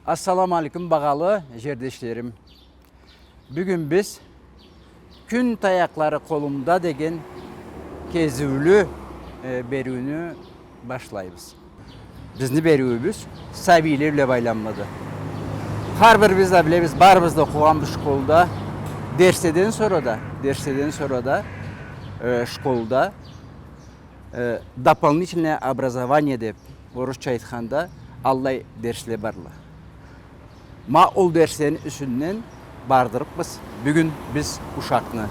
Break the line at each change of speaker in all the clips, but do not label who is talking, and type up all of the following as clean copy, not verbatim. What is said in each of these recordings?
Assalamu alaikum bağalı жердешlerim. Bugün biz Күн tayakları kolumda деген кезүүлүү берүүнү башлайбыз. Bizni берүүбүз сәбилерle байланмады. Har birimiz de bilemiz, barımız da okugan bu şkolda, dersten sonra da şkolda дополнительное образование деп орысша айтканда аллай дерслер барлар. Ма ол дерслердин үстүнөн бардырыппыз. Бүгүн биз ушакны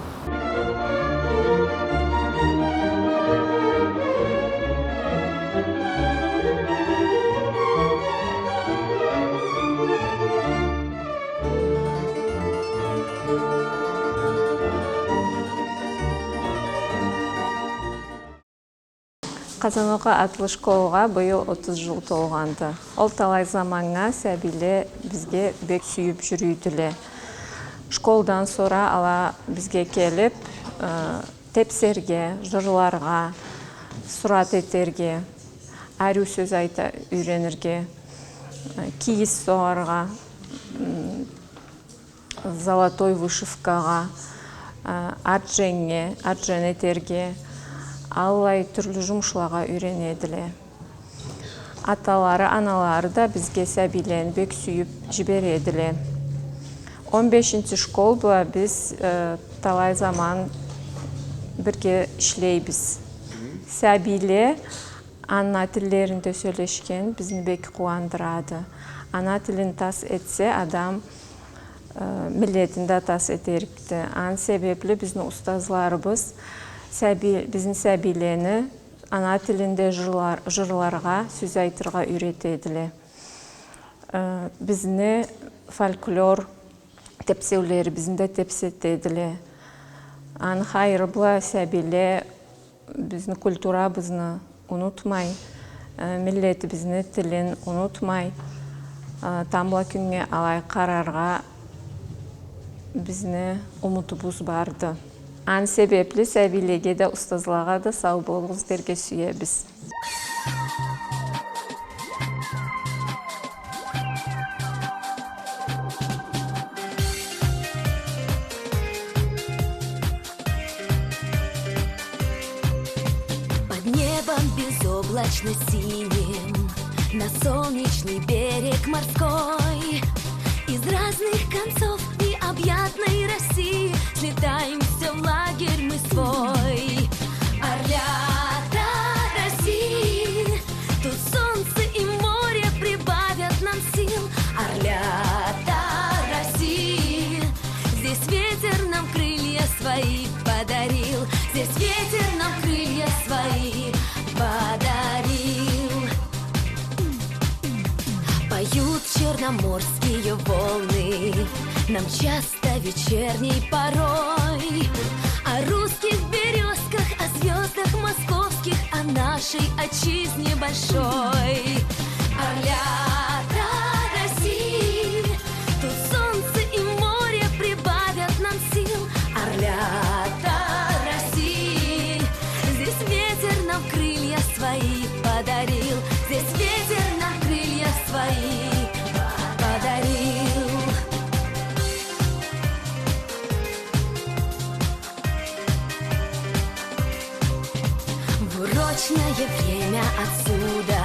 Казанокко атлы школга быйыл 30 жыл толганды. Ол талай заманга сәбиле бизге бек сүйүп жүрүүдүле. Школдан sonra ала бизге келип, тепсерге, жырларга, сурат этерге, ару сөз айта үйренирге, кийиз согарга, золотой вышивкага, аржен этерге, аллай түрлі жұмышларға үйренеділе. Аталары, аналары да бізге сәбилен бек сүйіп жібереділе. 15-ші школ бұла біз талай заман бірге ішлейбіз. Сәбиле ана тілдерінде сөйлешкен бізні бек қуандырады. Ана тілін тас етсе, адам милletinde тас етерікті. Ан себеплі біздің ұстазларыбыз біздің сәбилені ана тілінде жырларға, сөз айтырға үйретеділі. Бізні фольклор тепсеулері бізінде тепсетеділі. Ан хайырбыла сәбиле біздің культурабызны ұнытмай, миллеті бізні тілін ұнытмай, тамла күнге алай қарарға бізні ұмытыбыз барды. Ан себеплі сәбилеге де ұстазлаға да сау болыңыздерге сүйебіз.
Под небом безоблачно синим, на солнечный берег морской, из разных концов необъятной России слетаем все в лагерь мы свой. Орлята России, тут солнце и море прибавят нам сил. Орлята России, здесь ветер нам крылья свои подарил. Здесь ветер нам крылья свои подарил. Поют черноморские волны нам часто вечерней порой о русских березках, о звездах московских, о нашей отчизне большой. Орлята России, тут солнце и море прибавят нам сил. Орлята России, здесь ветер нам крылья свои подарил. Здесь ветер нам крылья свои подарил. В урочное время отсюда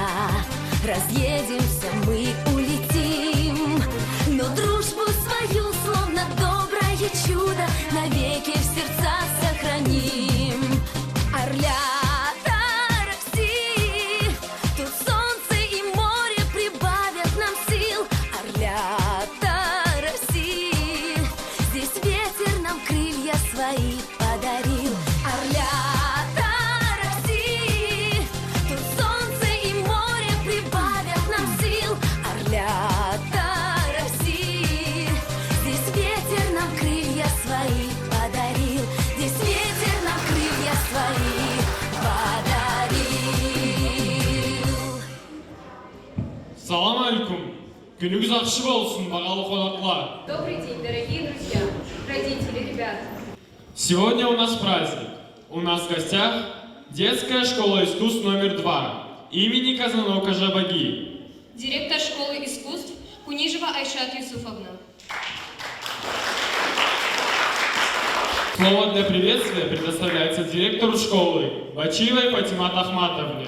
разъедемся, мы улетим, но дружбу свою, словно доброе чудо, навеки в сердцах сохраним. Орлята России, тут солнце и море прибавят нам сил. Орлята России, здесь ветер нам крылья свои подарил. Орлята России, тут солнце и море прибавят нам сил. Орлята России, здесь ветер нам крылья свои подарил. Здесь ветер нам крылья свои подарил.
Салам алейкум. Күнүгүз акшы болсун, багалуу коноклар.
Добрый день, дорогие друзья, родители, ребята.
Сегодня у нас праздник. У нас в гостях детская школа искусств номер 2 имени Казанокко Жабаги.
Директор школы искусств Кунижева Айшат Юсуфовна.
Слово для приветствия предоставляется директору школы Бачиевой Фатимат Ахматовне.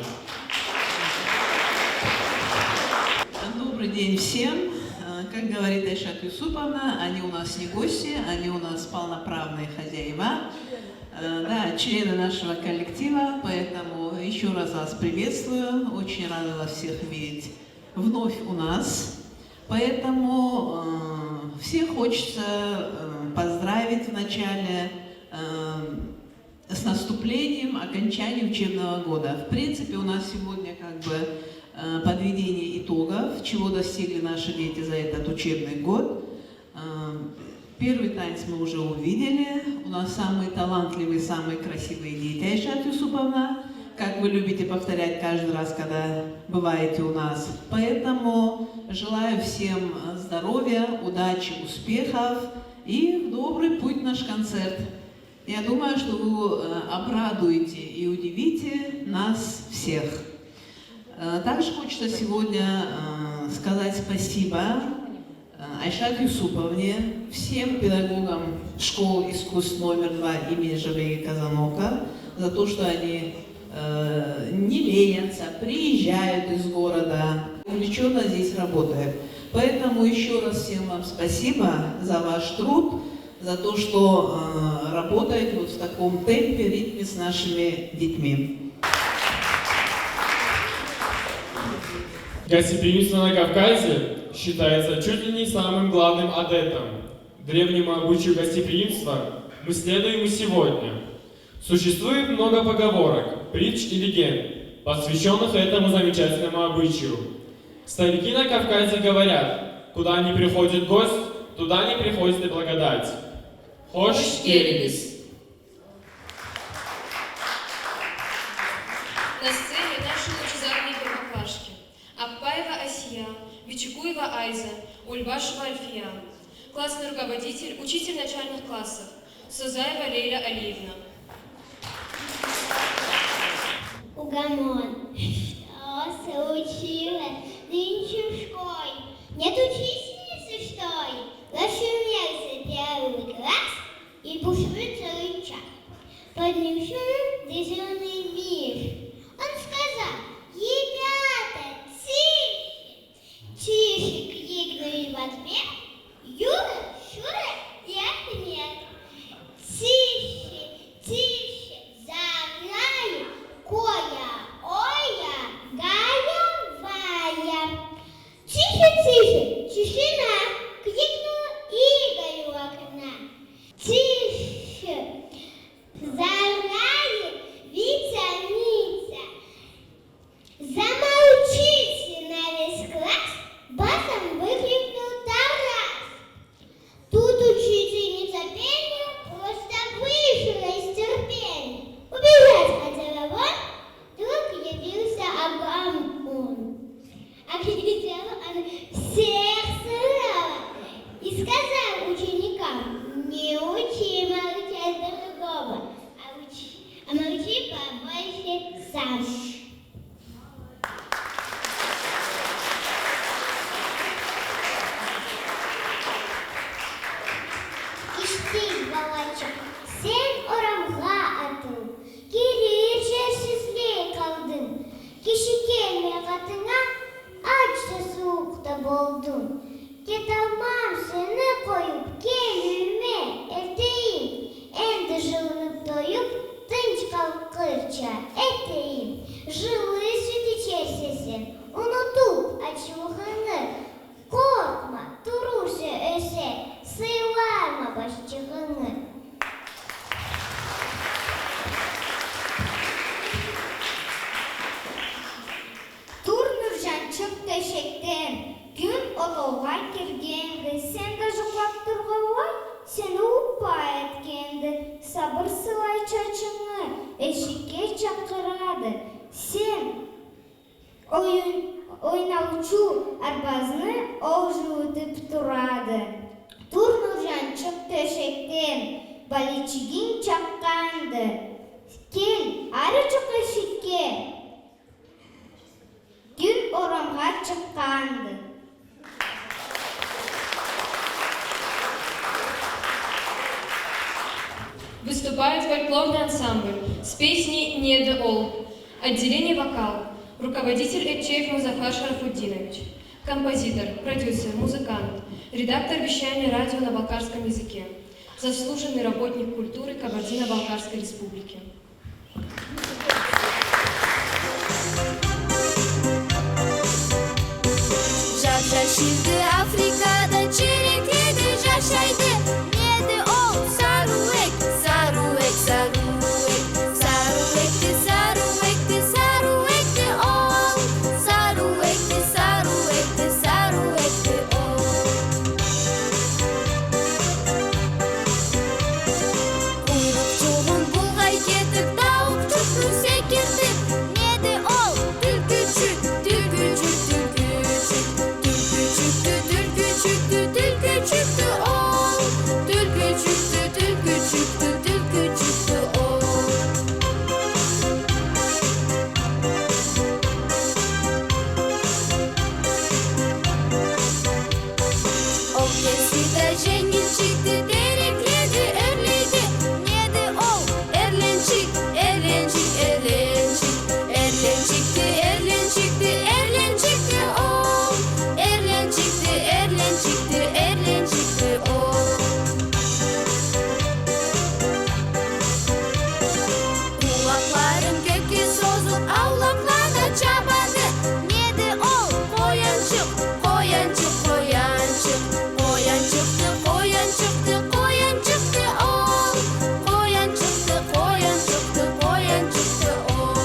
Добрый день всем. Как говорит Айшат Юсуповна, они у нас не гости, они у нас полноправные хозяева, да, члены нашего коллектива, поэтому еще раз вас приветствую, очень рада вас всех видеть вновь у нас. Поэтому всех хочется поздравить вначале с наступлением, окончанием учебного года. В принципе, у нас сегодня как бы подведение итогов, чего достигли наши дети за этот учебный год. Первый танец мы уже увидели. У нас самые талантливые, самые красивые дети, Айшат Юсуповна, как вы любите повторять каждый раз, когда бываете у нас. Поэтому желаю всем здоровья, удачи, успехов и в добрый путь наш концерт. Я думаю, что вы обрадуете и удивите нас всех. Также хочется сегодня сказать спасибо Айшат Юсуповне, всем педагогам школы искусств номер 2 имени Жабеги Казанока за то, что они не ленятся, приезжают из города, увлеченно здесь работают. Поэтому еще раз всем вам спасибо за ваш труд, за то, что работаете вот в таком темпе, ритме с нашими детьми.
Гостеприимство на Кавказе считается чуть ли не самым главным адептом. Древнему обычаю гостеприимства мы следуем и сегодня. Существует много поговорок, притч и легенд, посвященных этому замечательному обычаю. Старики на Кавказе говорят, куда не приходит гость, туда не приходит и благодать. Хош келебис.
На сцене наши лучезарные первоклашки. Аппаева Асия, Бичугуева Айза, Ульбашева Альфия. Классный руководитель, учитель начальных классов, Сузаева Лейля Алиевна.
Угамон, что случилось нынче в школе? Нет учительницы, что ли? Зашумелся первый класс и бушует целый час. Под ним шумит зеленый мир. Он сказал: ребята, тише! Тише! Крикнули в ответ Юра, Шура и Ахмед. Тише! Тише! Заорали Коля, Оля, Галя, Валя. Тише, тише, тишина! Крикнул Игорь у окна. Тише! Заорали Витя, Митя. Замолчите на весь класс! Басом выкрикнул Тарас. Тут учительница пения просто вышла из терпения. Убежать хотела вон, вдруг явился Агамон. Оглядела она всех сразу и сказала ученикам: не учи молчать другого, а молчи побольше сам. İşte babacığım, sen oramga atın, kirişesizliğe kaldın. Kişi gelme katına, açta soğukta boldun. Ketamam seni koyup gelme erteyim. Endi жылынып toyup, tınç kalkırça eteyim. Жылы süt içerse sen, unutup açığını. Korkma, durursa öse, sıylarma başçığını. Тур Нұржан çıktı eşekten, gün otolға келгенді, sen de жұқлап тұрғылай, seni ұпа еткенді, sabır сылай çaçını, eşekке çakırады, sen ойнаушы арбазны ол жуытып тұрады. Тур Нұржан çıktı eşekten, баличигин çakkandı, kел, ары çık eşekке. Gün oramğa çıkkandı.
ансамбль с песней «Неде Ол». Отделение вокал. Руководитель Этчеев Музафар Шарафуддинович. Композитор, продюсер, музыкант, редактор вещания радио на балкарском языке. Заслуженный работник культуры Кабардино-Балкарской республики.
Жап-жашилді Африкада черекледі жашайды. Неде ол саруэк, саруэк, саруэк. Саруэкті, саруэкті, саруэкті ол. Саруэкті, саруэкті, саруэкті ол. Құйрық жоғын бұлғай кетіп, тауық жүктің секірді. Неде ол түлкүчүк, түлкүчүк, түлкүчүк. Түлкүчүктү, түлкүчүктү ол. Түлкүчүктү, түлкүчүктү, түлкүчүктү ол. Ол кесида жеңилчикти терекледи, өрлейди. Неде ол? Эрленчик, эрленчик, эрленчик. Эрленчикти, эрленчикти, эрленчикти ол. Эрленчикти, эрленчикти, эрленчикти ол. Кулакларым көккө созуп, аулакларда чабады. Неде ол? Коянчык, коянчык, коянчык. Коянчыкты, коянчыкты, коянчыкты ол. Коянчыкты, коянчыкты, коянчыкты ол.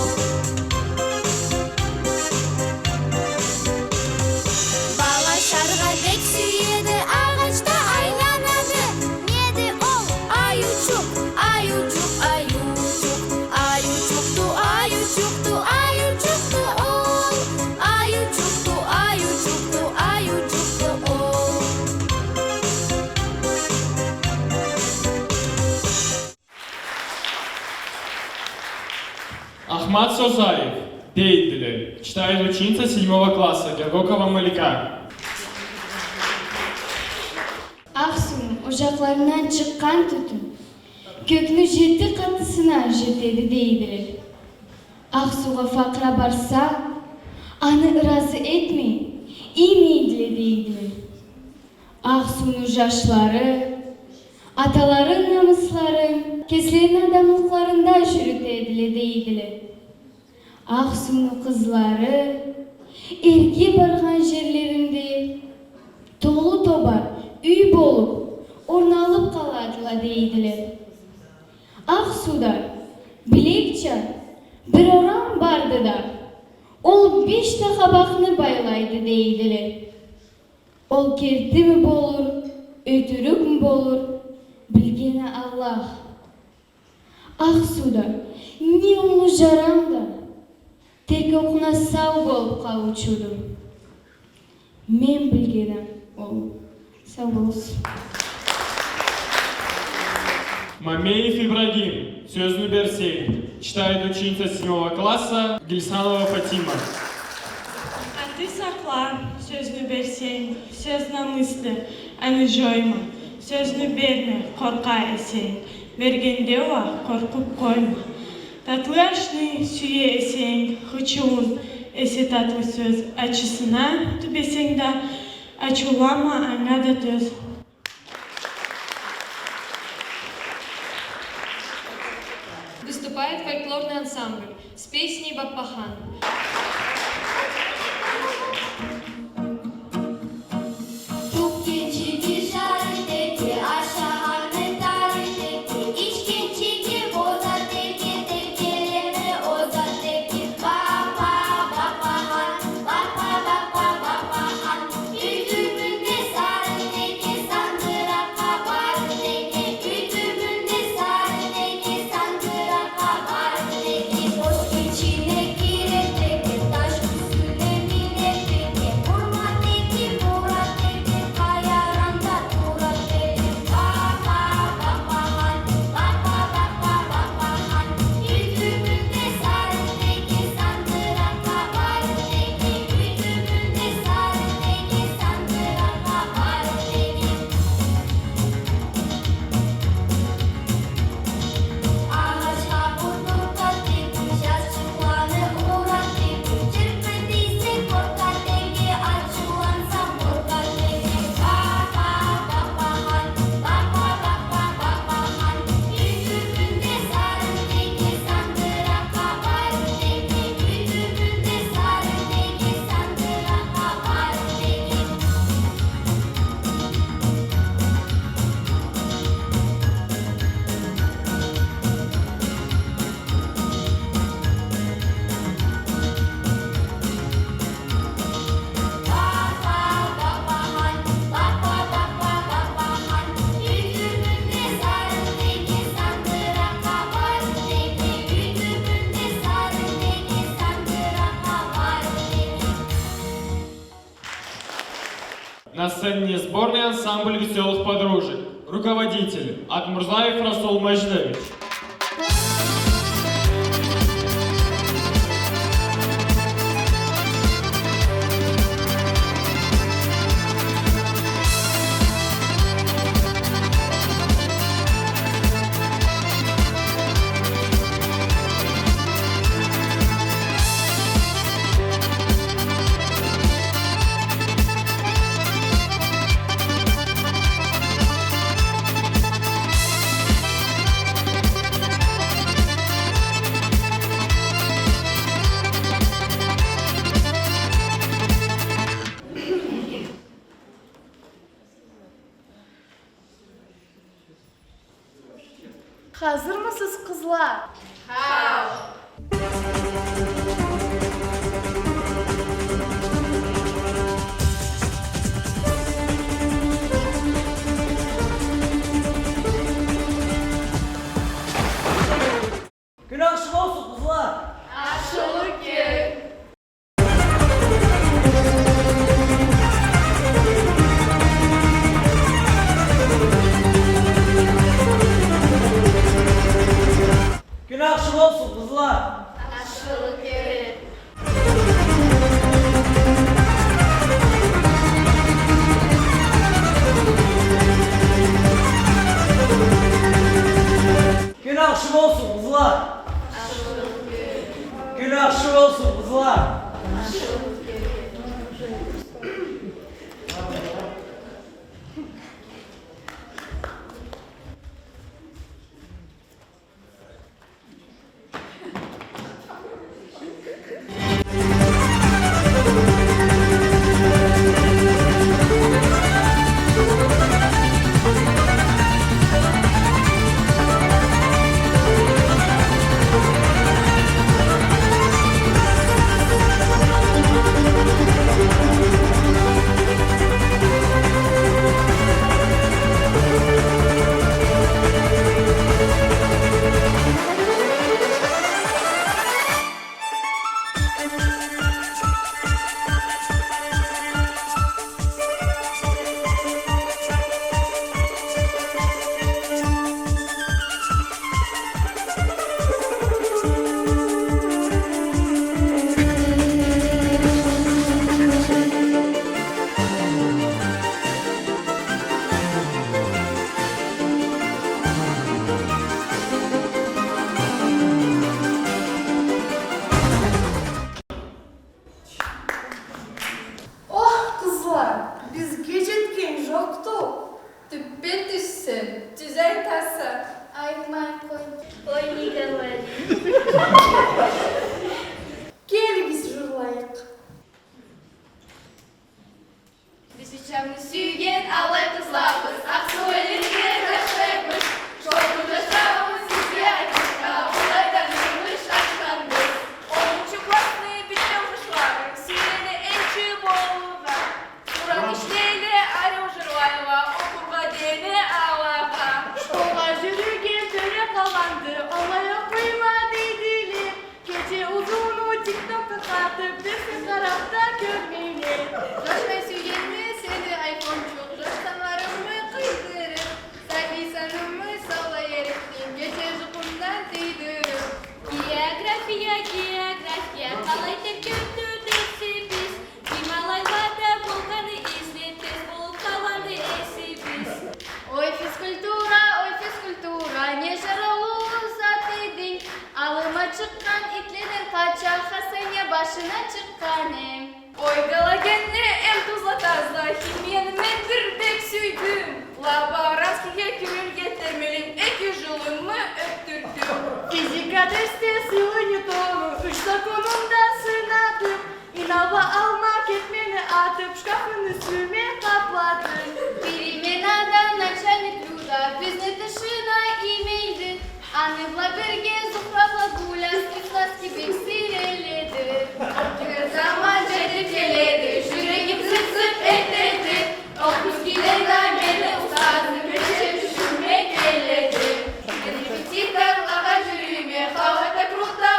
Бала шарға бек сүйеді, ағашта айланады. Неде ол? Аючук, аючук, аючук. Аючукту, аючукту, аючукту ол. Аючукту, аючукту, аючукту ол.
Ахмат Созаев, деятели, читает ученица 7 класса Гергокова Малика.
Ақсуның ожақларынан шыққан түтін көкнің 7 қатысына жетеді дейділер. Ақсуға фақра барса, аны ыразы етмей, имейділі дейділер. Ақсуның жашлары, аталарын намыслары, кесілерін адамлықларында жүрітеділі дейділер. Ақсуның қызлары, ерге барған жерлерінде толы тобар үй болып, орналып қаладыла дейділер. Ақсуда білекчан бір орам барды да, ол 5 қабақны байлайды дейділер. Ол керді мі болыр, өтірік мі болыр, білгені Аллах. Ақсуда не ұлы жарамда, тек оқына сау болып қауычудым. Мен білгенім ол. Сау болсын.
Мамеев Ибрагим, сөзünü берсейін, читает ученица 7 класса Гильсанова Фатима.
А ты сақла, сөзünü берсейін, сөзіна мыслі, әні жойма. Сөзünü берме, қорқа есейін. Бергенде оа, қорқып қойма. Татлы ашны сүйе есейін, хычуын, есе татлы сөз. Ачысына түбесеңді, ачулама аңа да төз.
Выступает фольклорный ансамбль с песней «Баппахан».
İçine girip
На сцене сборный ансамбль веселых подружек. Руководитель Атмурзаев Расул Маждевич.
Hazır mısınız kızlar?
Gün akşamı olsun kızlar. Gün akşamı olsun kızlar. Gün akşamı olsun kızlar. Gün akşamı olsun kızlar.
Oh kızlar, biz gecetken yoktu. Tüppe düşsün, tüzel tası.
Ой, мамка, ой, не говори.
Gel biz жырлайық.
Biz üçümü süygen alay kızlarımız, aksu elinde taşlaymış. Şortu taşlarımız sizi açıkta, olaydan yürümüş açkandır. 10. klasını bitirmişler, süreni elçi boğulda. Kur'an işleyle arı jırlayva, okurga deni ağlağa.
Şoğa yürügen töre kalandı, olaya kıyma deydiler. Gece uzunu TikTok'ta katıp, bizi tarafta görmeyler.
Coşmay süygenmi seni iPhone çok, coştanlarımı kıydırır. Sayfisanımı sallayarıktım, gece zukundan değdirir.
География, география, қалай деп көтөрдүксү биз. Гималайларда болгону излетип, болуп калганы эсибиз.
Ой, физкультура, не жаралуу зат эдиң. Алыма чыккан итлерден кача хасене башына чыкканым. Ой, галогенни эм тузла таза, химияны мен бир бек сүйдүм. Лаборантскийге күмүлгө термелин 2 жылымы өттүрдүм.
Физика тесте силы Ньютону, 3 законunda sınadım. İnava alma ketmeni atıp, şkafın üstüme kapladım.
Перемен надо начальник люда, безне тишина имейді. Аныбла бірге Зухрабла Гуля, Стекласки бек сиреледі. Кер заман жетіп келеді, жүрегім зып-зып етеді. Отпускиден да мені ұстазы көшіп жүрмек келеді. Репетиторларға жүріме, қалайда круто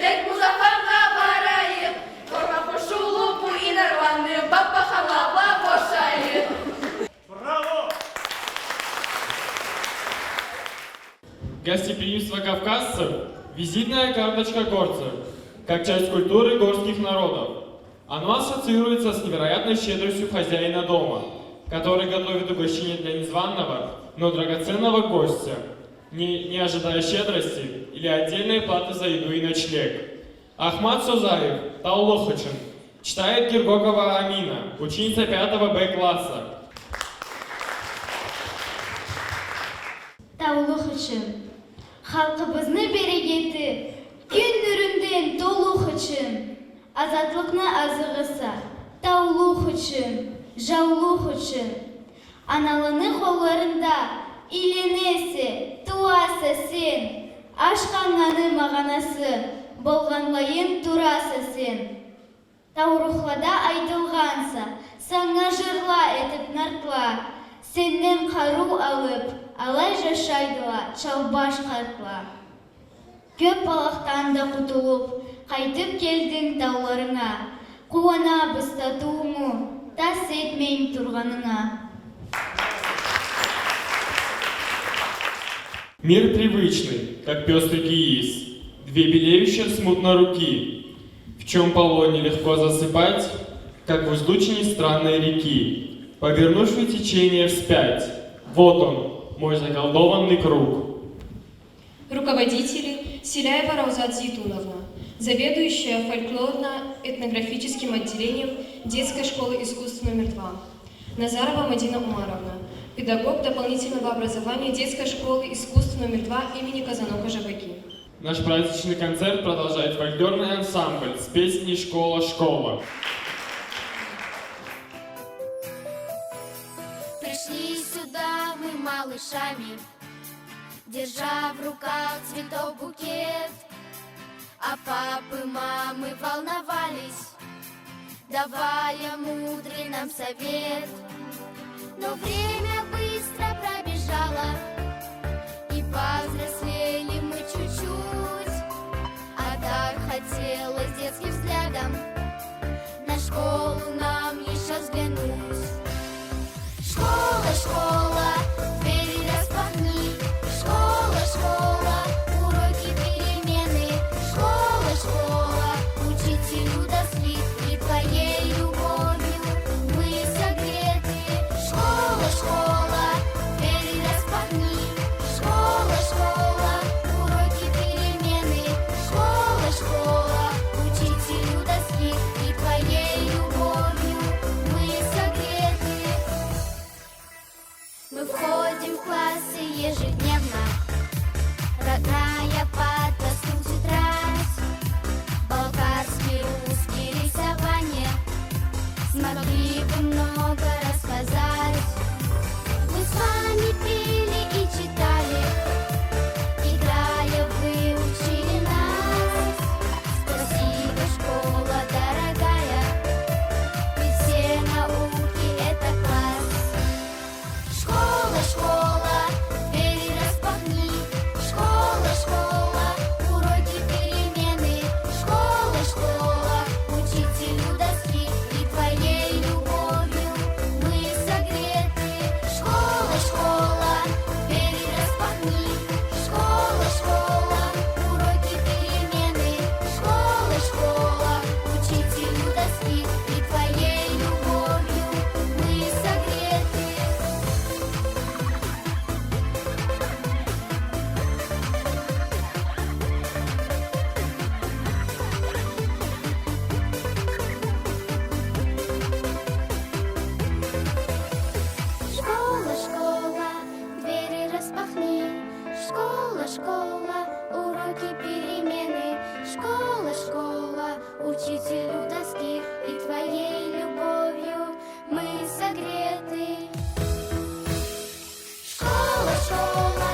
Тек Музафарга барайып, Корма кошу лупу и нарваны, Бапа халава бошайып.
Гостеприимство кавказцев – визитная карточка горцев, как часть культуры горских народов. Оно ассоциируется с невероятной щедростью хозяина дома, который готовит угощение для незваного, но драгоценного гостя, не ожидая щедрости или отдельной платы за еду и ночлег. Ахмад Созаев, Таулохачин, читает Киргокова Амина, ученица 5 Б класса.
Таулухачын, халқыбызны берекеті, күн нұрынден толухачын, азатлықны азығыса, таулухачын, жаулухачын, аналыны қоларында иленесі, туасы сен, ашқанғаны мағанасы, болғанлайын турасы сен. Таурухлада айтылғанса, саңа жырла етіп нартла, сеннен қару алып, алай жашайдыла, чалбаш қартла. Көп балақтан да құтылып, қайтып келдің тауларыңа, қуана бұстатуымы, тас етмейм тұрғаныңа.
Мир привычный, как пестрый киис, две белеющие смутно руки, в чем полоне легко засыпать, как в излучине странной реки, повернувший течение вспять. Вот он, мой заколдованный круг.
Руководители Селяева Раузат Зейтуновна, заведующая фольклорно-этнографическим отделением детской школы искусств номер 2. Назарова Мадина Умаровна, педагог дополнительного образования детской школы искусств номер 2 имени Казанока Жабаки.
Наш праздничный концерт продолжает фольклорный ансамбль с песней «Школа-школа».
Пришли сюда мы малышами, держа в руках цветов букет, а папы, мамы волновались, давая мудрый нам совет. Но время быстро пробежало, и повзрослели мы чуть-чуть, а так хотелось детским взглядом на школу нам еще взглянуть. Школа, школа, двери распахни, школа, школа, уроки, перемены, школа, школа, учителю доски, и твоей любовью мы согреты. Школа, школа, двери распахни, школа, школа, уроки, перемены, школа, школа, учителю доски, и твоей любовью мы согреты. Мы входим в классы ежедневно, родная парта, стул, тетрадь, болгарский, русский, рисование. Смогли бы много рассказать. Мы с вами пели и читали, играя выучили нас. Спасибо, школа дорогая, ведь все науки — это класс. Школа, школа, двери распахни, школа, школа, уроки, перемены, школа, школа, учителю доски, и твоей любовью мы согреты. Школа, школа, двери распахни, школа, школа, уроки, перемены, школа, школа, учителю доски, и твоей любовью мы согреты. Школа, школа, двери распахни, школа, школа, уроки, перемены, школа, школа, учителю доски, и твоей любовью мы согреты. Школа, школа,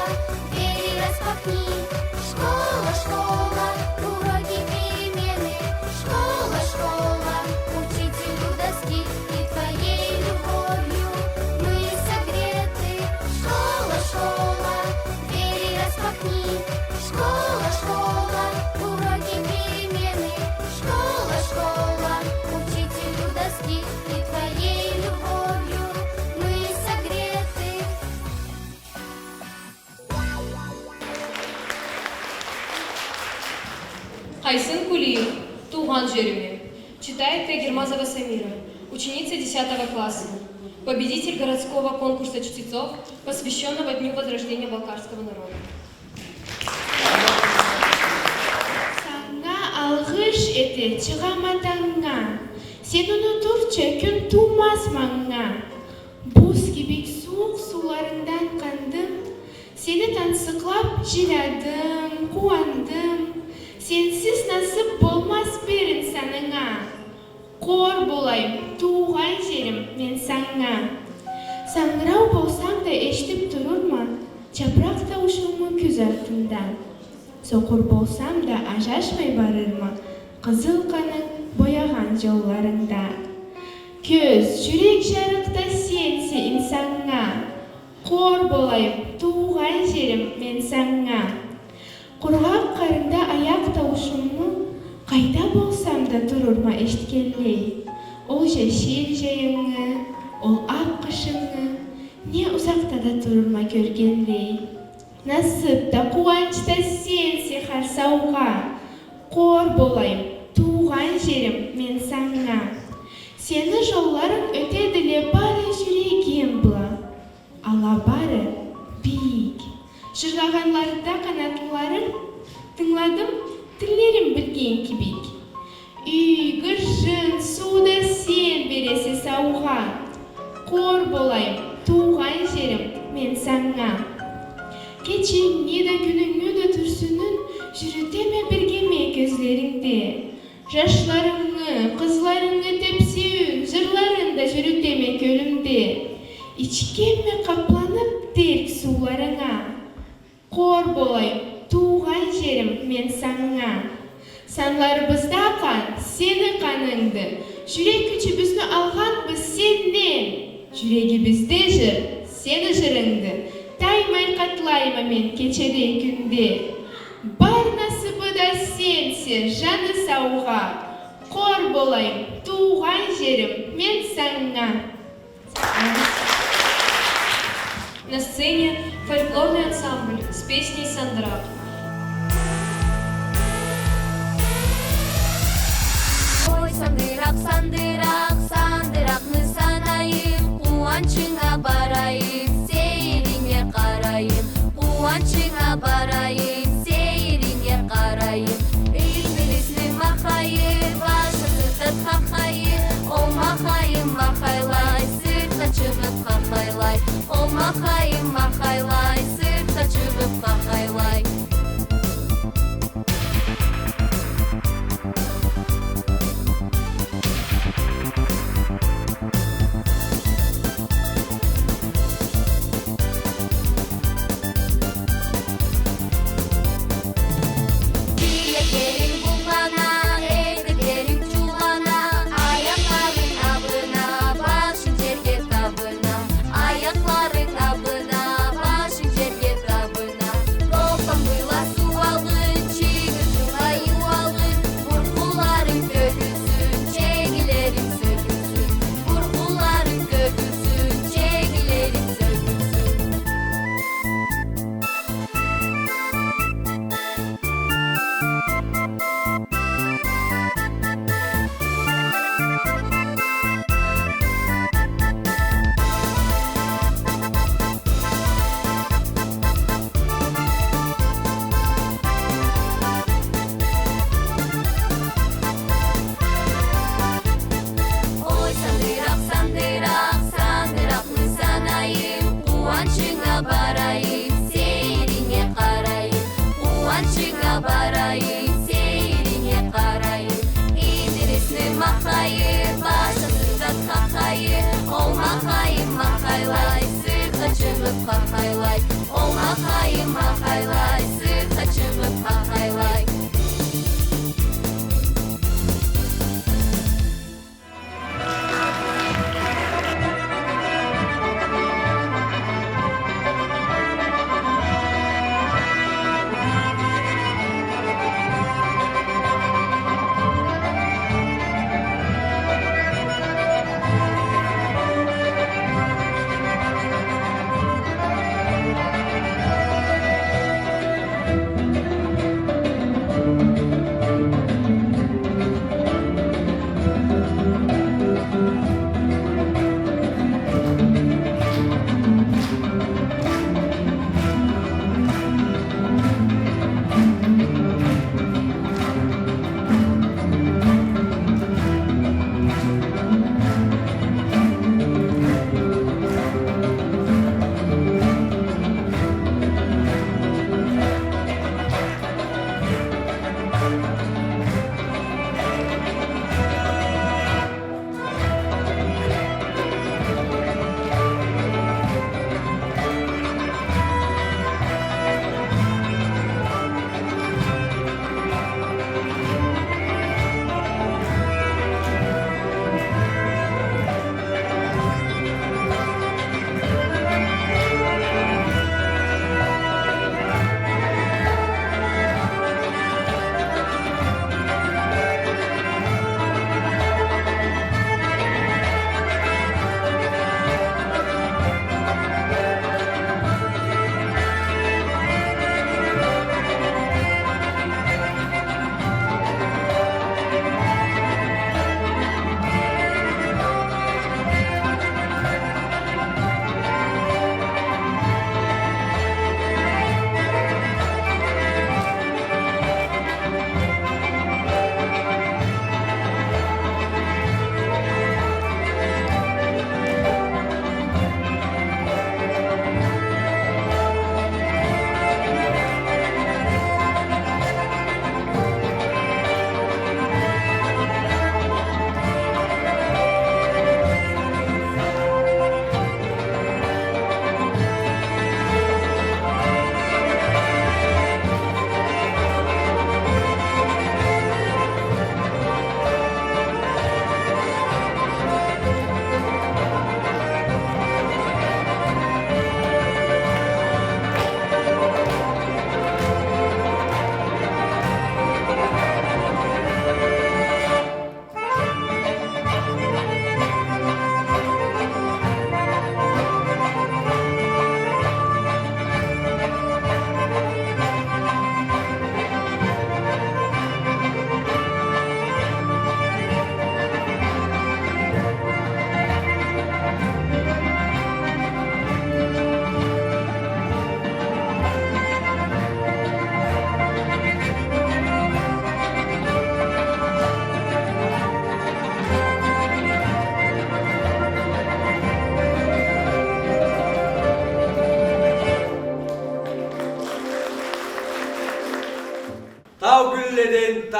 двери распахни, школа, школа, уроки, перемены, школа, школа, учителю доски, и твоей любовью мы согреты. Школа, школа, двери распахни, школа, школа, уроки, перемены.
Кулиев, «Туган жереме». Читает Тайгермазова Самира, ученица 10 класса, победитель городского конкурса чтецов, посвященного Дню Возрождения балкарского народа.
Algış eti çıgamadağına, sen unuturça gün tuğmaz mağına. Buz gibi soğuk sularından kandım, seni tansıklap jiladım, kuandım. Sensiz nasip olmaz bir insanına. Kor bolayım, tuğan jerim men sana. Sangrau bolsam da eşitip dururma, çaprak tavuşumu küz altından. Sokur bolsam da aşaşmay barırma, kızıl kanın boyagan yollarında. Köz, yürek jarıkta sensi insana. Kor bolayım, tuğan jerim men sana. Kurgak karında ayak tavuşumu, kayda bolsam da dururma eşitkenley. Ol şeşil jayını, ol ak kışını, ne uzakta da dururma görgenley. Nasip da kuvançta sensi harsauğa, kor bolayım, tuğan jerim men sana. Seni jolların ötedile bari yüreğim bula, ala bari biyik. Жырғағанларда қанатыларың, тыңладым, тілерім білген кебек. Үй, гүржін, суда сен бересі сауға. Қор болайым, туған жерім, мен саңа. Кечіңне да күніңе да түрсінін, жүрітеме біргеме көзлеріңде. Жашларыңы, қызларыңы тепсеуін, жырларында жүрітеме көлімде. Ичкеме қапланып терк суларыңа. Kor bolayım, tuğan jerim men sana. Sanlarımızda kan, seni kanındı. Jürek gücümüzü algan biz senden. Yüreğimizde jır, seni jırındı. Taymay katlayma men keçede günde. Bar nasibı da sensin, janı sauğa. Kor bolayım, tuğan jerim men sana.
На сцене фольклорный ансамбль с песней «Сандрак».
Ой, сандырак, сандырак, сандыракны санайым, қуаншыңа барайым, сейріңе қарайым, қуаншыңа барайым, сейріңе қарайым. Үйірмелесіні мақайыр, башысы тұтқақайыр, о мақайым мақайлай, сыртқа шығып қақайлай. О махайым махайлай, сыртқа шығып қақайлай. Билектерің бұлғана, етіктерің чулана, аяқтарың абына, башың жерге табына. Ayakların abına,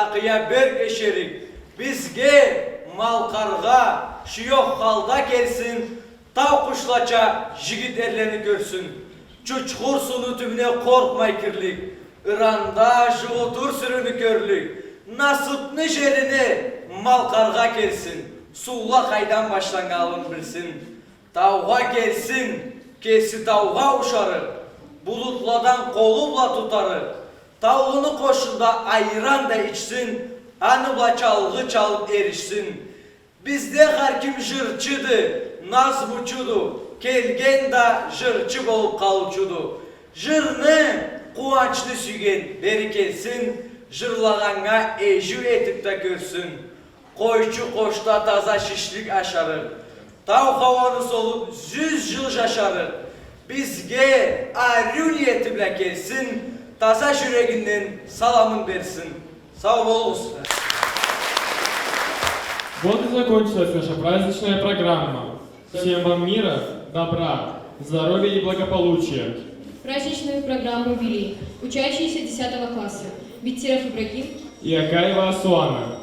takıya bir geçerik. Bizge Malkarga şiyok halda gelsin. Tav kuşlaça jigit ellerini görsün. Çuçkur sunu tümüne korkmay kirlik. Iranda jığutur sürünü körlük. Nasıpны jerini Malkarga gelsin. Suğla kaydan başlangalın bilsin. Tavga gelsin. Kesi tavga uşarı. Bulutladan kolubla tutarı. Tavlunu koşunda ayran da içsin. Anıbla çalgı çalıp erişsin. Bizde her kim jırçıdı, naz buçudu. Kelgen da jırçı olup kalıçudu. Jırны kuvançlı sügen beri kelsin. Jırlağanga ejü etip de görsün. Koyçu koşta taza şişlik aşarı. Tav havanı solup 100 yıl yaşarı. Bizge aryu niyetiyle gelsin. Taza yüreğinden salamın versin. Sağ olun.
Вот и закончилась наша праздничная программа. Всем вам мира, добра, здоровья и благополучия.
Праздничную программу вели учащиеся 10 класса Биттеров Ибрагим
И Акаева Асуана.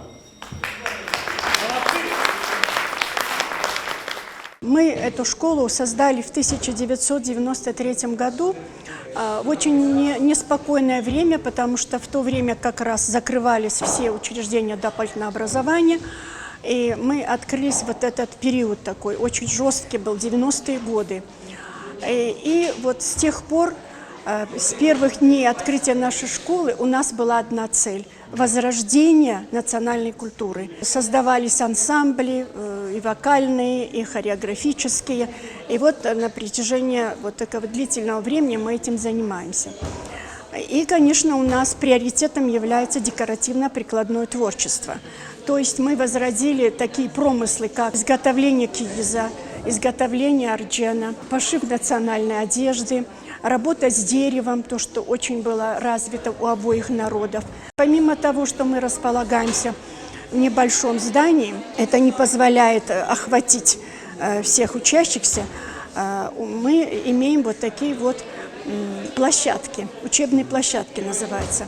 Мы эту школу создали в 1993 году в очень неспокойное время, потому что в то время как раз закрывались все учреждения дополнительного образования, и мы открылись вот этот период такой, очень жесткий был, 90-е годы. И вот с тех пор, с первых дней открытия нашей школы у нас была одна цель – возрождение национальной культуры. Создавались ансамбли и вокальные, и хореографические. И вот на протяжении вот такого длительного времени мы этим занимаемся. И, конечно, у нас приоритетом является декоративно-прикладное творчество. То есть мы возродили такие промыслы, как изготовление киргиза, изготовление орджена, пошив национальной одежды, работа с деревом, то, что очень было развито у обоих народов. Помимо того, что мы располагаемся в небольшом здании, это не позволяет охватить всех учащихся, мы имеем вот такие вот площадки, учебные площадки называются.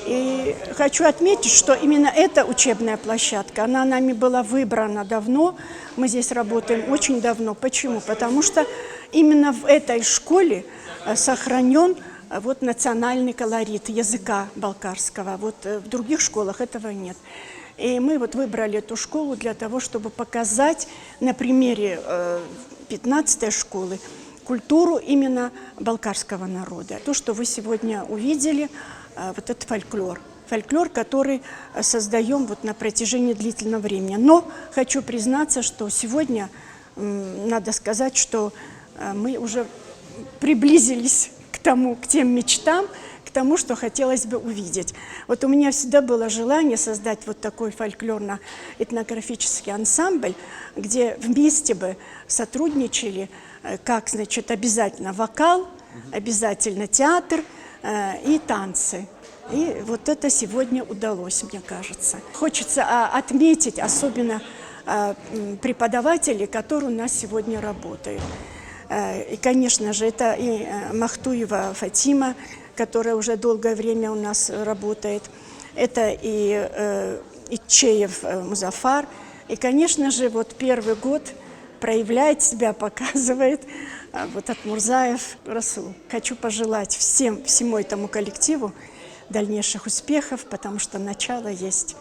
И хочу отметить, что именно эта учебная площадка, она нами была выбрана давно, мы здесь работаем очень давно. Почему? Потому что именно в этой школе сохранен вот национальный колорит языка балкарского. Вот в других школах этого нет. И мы вот выбрали эту школу для того, чтобы показать на примере 15-й школы культуру именно балкарского народа. То, что вы сегодня увидели, вот этот фольклор. Фольклор, который создаем вот на протяжении длительного времени. Но хочу признаться, что сегодня надо сказать, что мы уже приблизились к тем мечтам, к тому, что хотелось бы увидеть. Вот у меня всегда было желание создать вот такой фольклорно-этнографический ансамбль, где вместе бы сотрудничали, как, значит, обязательно вокал, обязательно театр и танцы. И вот это сегодня удалось, мне кажется. Хочется отметить особенно преподавателей, которые у нас сегодня работают. И, конечно же, это и Махтуева Фатима, которая уже долгое время у нас работает. Это и Ичеев Музафар. И, конечно же, вот первый год проявляет себя, показывает вот Атмурзаев Расул. Хочу пожелать всему этому коллективу дальнейших успехов, потому что начало есть.